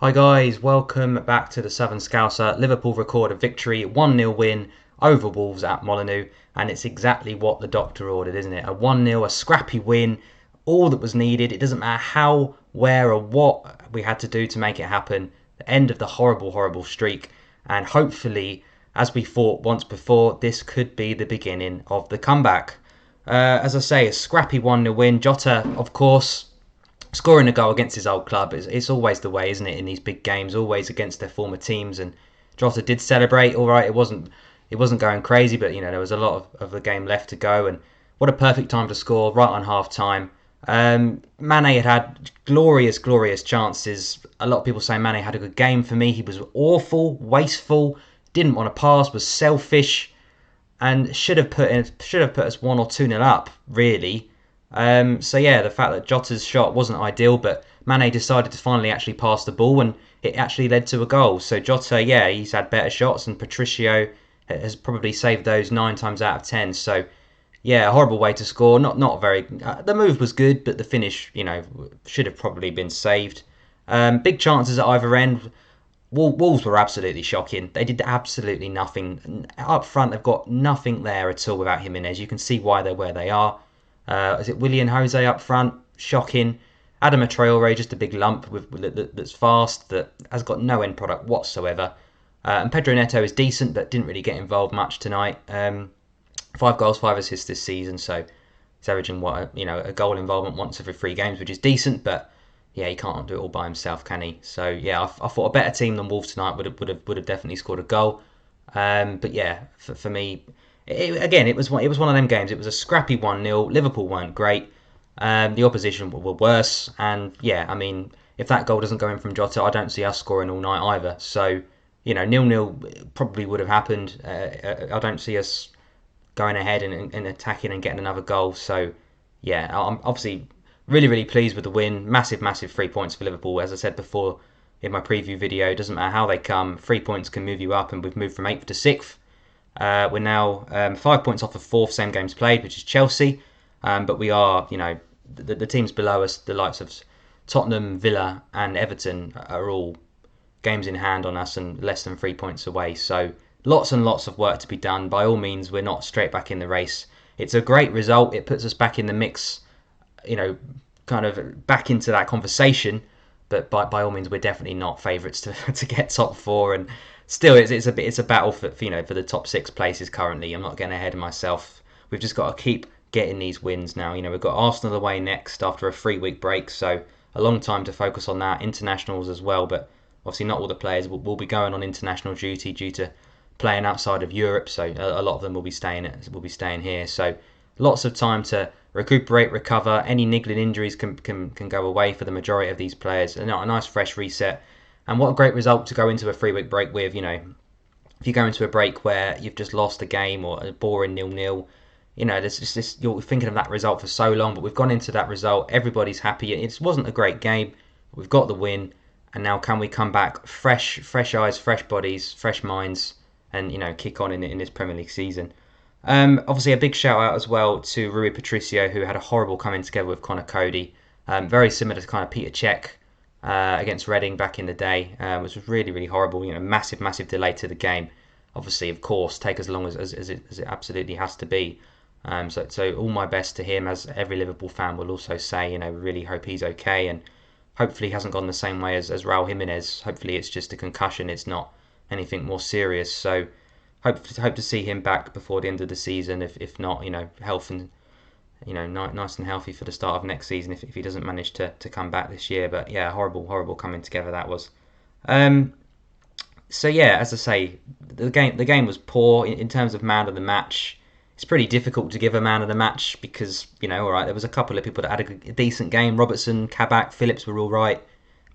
Hi guys, welcome back to the Southern Scouser. Liverpool record a victory, 1-0 win over Wolves at Molineux, and it's exactly what the doctor ordered, isn't it? A 1-0, a scrappy win, all that was needed. It doesn't matter how, where or what we had to do to make it happen. The end of the horrible, horrible streak, and hopefully, as we thought once before, this could be the beginning of the comeback. As I say, a scrappy 1-0 win. Jota, of course, scoring a goal against his old club. It's always the way, isn't it, in these big games, always against their former teams. And Jota did celebrate, all right. It wasn't going crazy, but there was a lot of the game left to go. And what a perfect time to score, right on half time. Mane had glorious, glorious chances. A lot of people say Mane had a good game. For me, he was awful, wasteful, didn't want to pass, was selfish, and should have put us 1 or 2-0 up, really. So yeah, the fact that Jota's shot wasn't ideal, but Mane decided to finally actually pass the ball, and it actually led to a goal. So Jota, yeah, he's had better shots, and Patricio has probably saved those 9 times out of 10. So yeah, a horrible way to score. Not very. The move was good, but the finish, should have probably been saved. Big chances at either end. Wolves were absolutely shocking. They did absolutely nothing. Up front, they've got nothing there at all without Jimenez. You can see why they're where they are. Is it Willian Jose up front? Shocking. Adama Traore, just a big lump that's fast, that has got no end product whatsoever. And Pedro Neto is decent, but didn't really get involved much tonight. 5 goals, 5 assists this season, so he's averaging a goal involvement once every 3 games, which is decent, but yeah, he can't do it all by himself, can he? So yeah, I thought a better team than Wolves tonight would have definitely scored a goal. But yeah, for me, it was one of them games. It was a scrappy 1-0. Liverpool weren't great. The opposition were worse, and yeah, I mean, if that goal doesn't go in from Jota, I don't see us scoring all night either. So 0-0 probably would have happened. I don't see us going ahead and attacking and getting another goal. So yeah, I'm obviously really, really pleased with the win. Massive, massive 3 points for Liverpool. As I said before in my preview video, it doesn't matter how they come. 3 points can move you up, and we've moved from 8th to 6th. We're now 5 points off of 4th, same games played, which is Chelsea. But we are, the teams below us, the likes of Tottenham, Villa, and Everton, are all games in hand on us and less than 3 points away. So lots and lots of work to be done. By all means, we're not straight back in the race. It's a great result. It puts us back in the mix, kind of back into that conversation. But by all means, we're definitely not favourites to get top 4. And still, it's a battle for the top 6 places currently. I'm not getting ahead of myself. We've just got to keep getting these wins now. We've got Arsenal away next after a 3-week break, so a long time to focus on that. Internationals as well, but obviously not all the players will be going on international duty due to playing outside of Europe. So a lot of them will be staying here. So lots of time to recuperate, recover. Any niggling injuries can go away for the majority of these players. A nice fresh reset. And what a great result to go into a 3-week break with. If you go into a break where you've just lost a game or a boring 0-0, there's just this, you're thinking of that result for so long, but we've gone into that result. Everybody's happy. It wasn't a great game. We've got the win, and now can we come back fresh eyes, fresh bodies, fresh minds, and kick on in this Premier League season. Obviously, a big shout out as well to Rui Patricio, who had a horrible coming together with Connor Cody. Very similar to kind of Peter Cech against Reading back in the day, which was really, really horrible. Massive, massive delay to the game. Obviously, of course, take as long as it absolutely has to be. So all my best to him, as every Liverpool fan will also say. We really hope he's okay, and hopefully he hasn't gone the same way as Raul Jimenez. Hopefully it's just a concussion. It's not anything more serious. So hope to see him back before the end of the season. If not, health and nice and healthy for the start of next season. If he doesn't manage to come back this year, but yeah, horrible coming together that was. So yeah, as I say, the game was poor in terms of man of the match. It's pretty difficult to give a man of the match because, all right, there was a couple of people that had a decent game. Robertson, Kabak, Phillips were all right.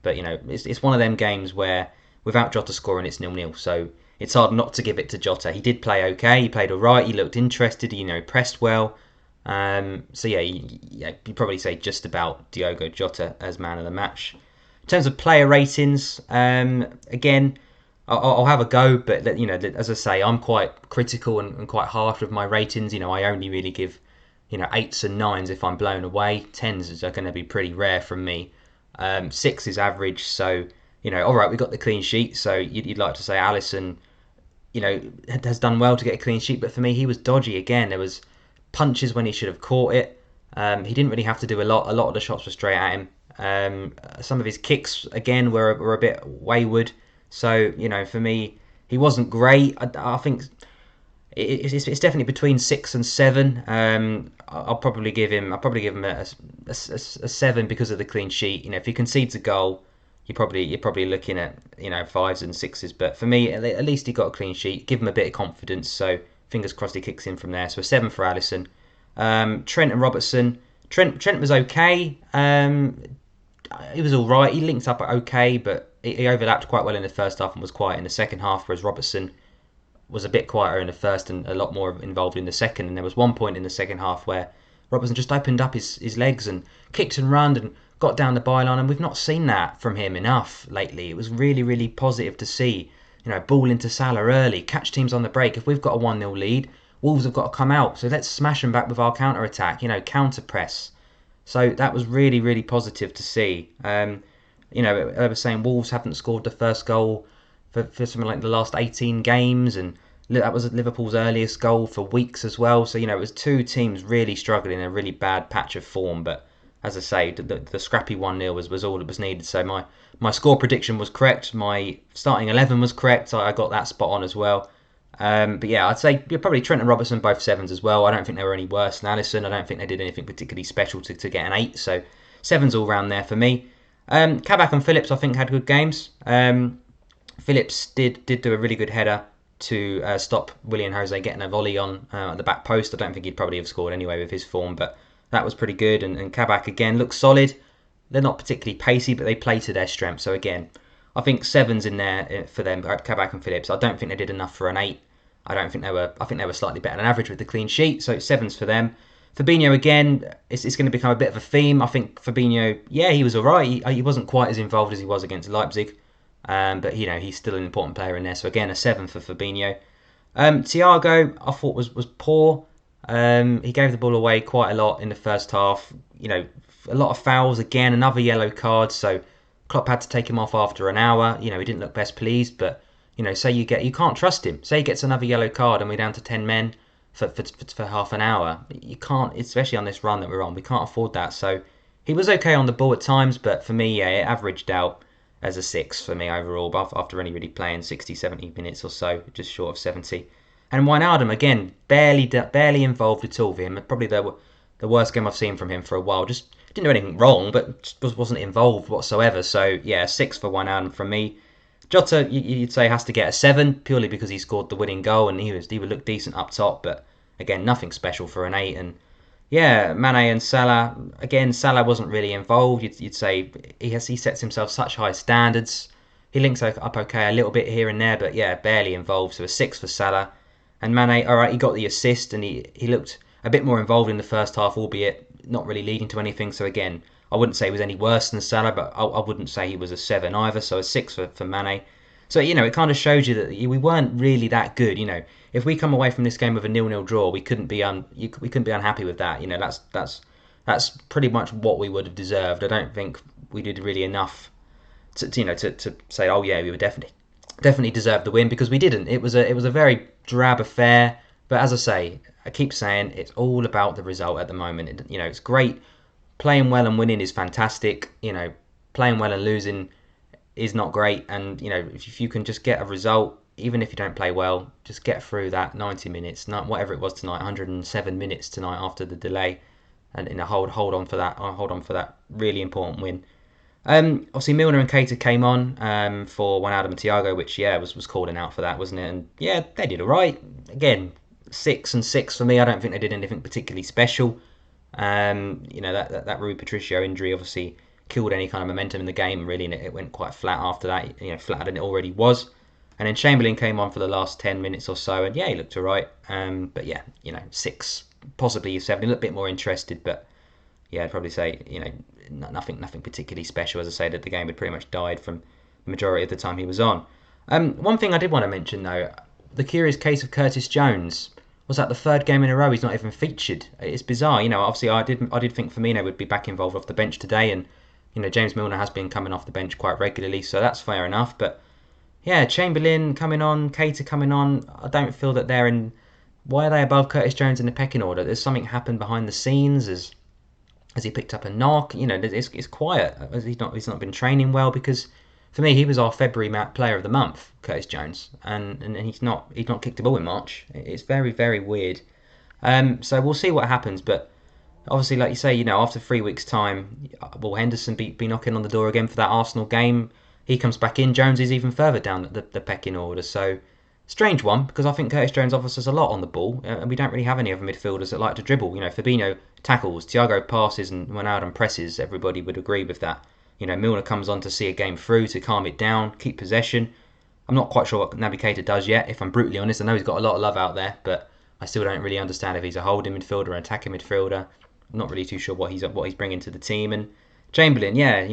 But, it's one of them games where without Jota scoring, it's 0-0. So it's hard not to give it to Jota. He did play okay. He played all right. He looked interested. Pressed well. So, yeah, you'd probably say just about Diogo Jota as man of the match. In terms of player ratings, again, I'll have a go, but as I say, I'm quite critical and quite harsh with my ratings. I only really give 8s and 9s if I'm blown away. 10s are going to be pretty rare from me. 6 is average, so All right, we got the clean sheet, so you'd like to say Alisson, has done well to get a clean sheet, but for me, he was dodgy again. There was punches when he should have caught it. He didn't really have to do a lot. A lot of the shots were straight at him. Some of his kicks again were a bit wayward. So for me, he wasn't great. I think it's definitely between 6 and 7. I'll probably give him a 7 because of the clean sheet. If he concedes a goal, you're probably looking at 5s and 6s. But for me, at least he got a clean sheet. Give him a bit of confidence. So fingers crossed he kicks in from there. So a 7 for Alisson. Trent and Robertson. Trent was okay. He was all right. He linked up okay, but he overlapped quite well in the first half and was quiet in the second half. Whereas Robertson was a bit quieter in the first and a lot more involved in the second. And there was one point in the second half where Robertson just opened up his legs and kicked and ran and got down the byline. And we've not seen that from him enough lately. It was really, really positive to see. Ball into Salah early, catch teams on the break. If we've got a 1-0 lead, Wolves have got to come out. So let's smash them back with our counter attack. Counter press. So that was really, really positive to see. I was saying Wolves haven't scored the first goal for something like the last 18 games, and that was Liverpool's earliest goal for weeks as well. So it was two teams really struggling in a really bad patch of form. But as I say, the scrappy 1-0 was all that was needed. So my score prediction was correct. My starting 11 was correct. I got that spot on as well. But yeah, I'd say probably Trent and Robertson both 7s as well. I don't think they were any worse than Alisson. I don't think they did anything particularly special to get an 8. So 7s all round there for me. Kabak and Phillips I think had good games. Phillips did do a really good header to stop Willian Jose getting a volley on at the back post. I don't think he'd probably have scored anyway with his form, but that was pretty good. And Kabak again looks solid. They're not particularly pacey, but they play to their strength. So again, I think 7s in there for them, Kabak and Phillips. I don't think they did enough for an 8. I think they were slightly better than average with the clean sheet, so 7s for them. Fabinho again, it's going to become a bit of a theme. I think Fabinho, yeah, he was alright. He wasn't quite as involved as he was against Leipzig, but he's still an important player in there. So again, a 7 for Fabinho. Thiago, I thought was poor. He gave the ball away quite a lot in the first half. A lot of fouls again, another yellow card. So Klopp had to take him off after an hour. He didn't look best pleased, but say you can't trust him. Say he gets another yellow card and we're down to 10 men for half an hour. You can't, especially on this run that we're on. We can't afford that. So he was okay on the ball at times, but for me, yeah, it averaged out as a 6 for me overall. After only really playing 60, 70 minutes or so, just short of 70. And Wijnaldum again, barely involved at all for him. Probably the worst game I've seen from him for a while. Just didn't do anything wrong, but just wasn't involved whatsoever. So yeah, 6 for Wijnaldum from me. Jota, you'd say, has to get a 7 purely because he scored the winning goal and he would look decent up top, but again, nothing special for an 8. And yeah, Mane and Salah, again, Salah wasn't really involved. You'd say he sets himself such high standards. He links up okay a little bit here and there, but yeah, barely involved. So a 6 for Salah. And Mane, all right, he got the assist and he looked a bit more involved in the first half, albeit not really leading to anything. So again, I wouldn't say he was any worse than Salah, but I wouldn't say he was a 7 either. So a 6 for Mane. So it kind of shows you that we weren't really that good. If we come away from this game with a 0-0 draw, we couldn't be unhappy with that. That's pretty much what we would have deserved. I don't think we did really enough to say, oh yeah, we would definitely deserved the win, because we didn't. It was a very drab affair. But as I say, I keep saying it's all about the result at the moment. It's great. Playing well and winning is fantastic. Playing well and losing is not great. And if you can just get a result, even if you don't play well, just get through that 90 minutes, whatever it was tonight, 107 minutes tonight after the delay, and hold on for that really important win. Obviously Milner and Keita came on for Wijnaldum and Thiago, which was calling out for that, wasn't it? And yeah, they did alright. Again, 6 and 6 for me. I don't think they did anything particularly special. That Rui Patricio injury obviously killed any kind of momentum in the game, really, and it went quite flat after that, flatter than it already was. And then Chamberlain came on for the last 10 minutes or so, and yeah, he looked alright. But yeah, 6, possibly a 7, a little bit more interested, but yeah, I'd probably say, nothing particularly special. As I say, that the game had pretty much died from the majority of the time he was on. One thing I did want to mention though, the curious case of Curtis Jones. Was that the 3rd game in a row he's not even featured? It's bizarre. Obviously I did think Firmino would be back involved off the bench today, and James Milner has been coming off the bench quite regularly, so that's fair enough. But yeah, Chamberlain coming on, Keita coming on. I don't feel that they're in. Why are they above Curtis Jones in the pecking order? There's something happened behind the scenes. Has he picked up a knock? It's quiet. He's not been training well, because for me he was our February player of the month, Curtis Jones, and he's not kicked a ball in March. It's very, very weird. So we'll see what happens, but obviously, like you say, after 3 weeks' time, will Henderson be knocking on the door again for that Arsenal game? He comes back in. Jones is even further down the pecking order. So strange one, because I think Curtis Jones offers us a lot on the ball, and we don't really have any other midfielders that like to dribble. Fabinho tackles, Thiago passes, and Ronaldo presses. Everybody would agree with that. Milner comes on to see a game through, to calm it down, keep possession. I'm not quite sure what Naby Keita does yet, if I'm brutally honest. I know he's got a lot of love out there, but I still don't really understand if he's a holding midfielder or an attacking midfielder. I'm not really too sure what he's bringing to the team. And Chamberlain, yeah,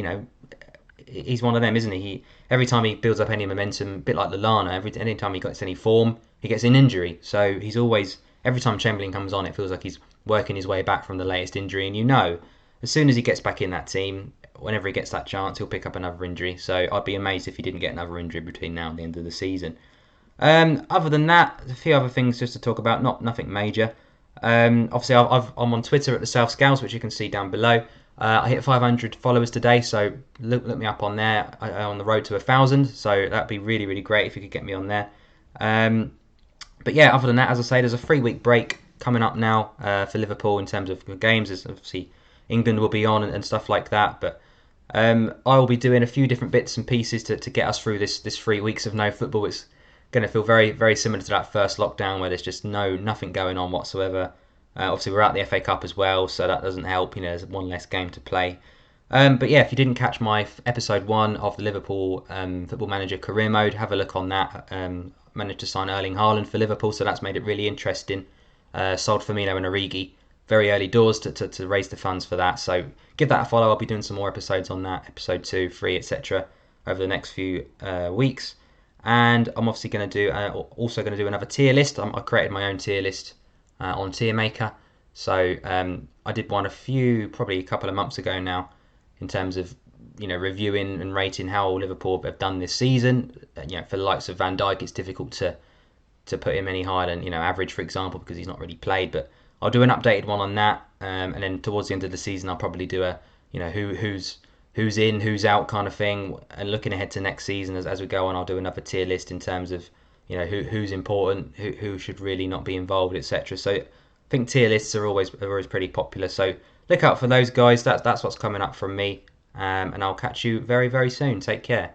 he's one of them, isn't he? Every time he builds up any momentum, a bit like Lallana, any time he gets any form, he gets an injury. So he's always, every time Chamberlain comes on, it feels like he's working his way back from the latest injury. And as soon as he gets back in that team, whenever he gets that chance, he'll pick up another injury. So I'd be amazed if he didn't get another injury between now and the end of the season. Other than that, a few other things just to talk about, nothing major. Obviously, I'm on Twitter at the South Scouts, which you can see down below. I hit 500 followers today, so look me up on there. I'm on the road to 1,000, so that'd be really, really great if you could get me on there. But yeah, other than that, as I say, there's a 3-week break coming up now for Liverpool in terms of games. As obviously England will be on and stuff like that, but I will be doing a few different bits and pieces to get us through this 3 weeks of no football. It's going to feel very, very similar to that first lockdown, where there's just nothing going on whatsoever. Obviously, we're at the FA Cup as well, so that doesn't help. There's one less game to play. But yeah, if you didn't catch my episode 1 of the Liverpool Football Manager career mode, have a look on that. Managed to sign Erling Haaland for Liverpool, so that's made it really interesting. Sold Firmino and Origi very early doors to raise the funds for that. So give that a follow. I'll be doing some more episodes on that, episode 2, 3, etc. over the next few weeks. And I'm obviously going to do another tier list. I created my own tier list on Tier Maker. So I did one probably a couple of months ago now, in terms of reviewing and rating how Liverpool have done this season. For the likes of Van Dijk, it's difficult to put him any higher than average, for example, because he's not really played. But I'll do an updated one on that, and then towards the end of the season, I'll probably do a who's in, who's out kind of thing. And looking ahead to next season, as we go on, I'll do another tier list in terms of who's important, who should really not be involved, etc. So I think tier lists are always pretty popular. So look out for those guys. That's what's coming up from me, and I'll catch you very, very soon. Take care.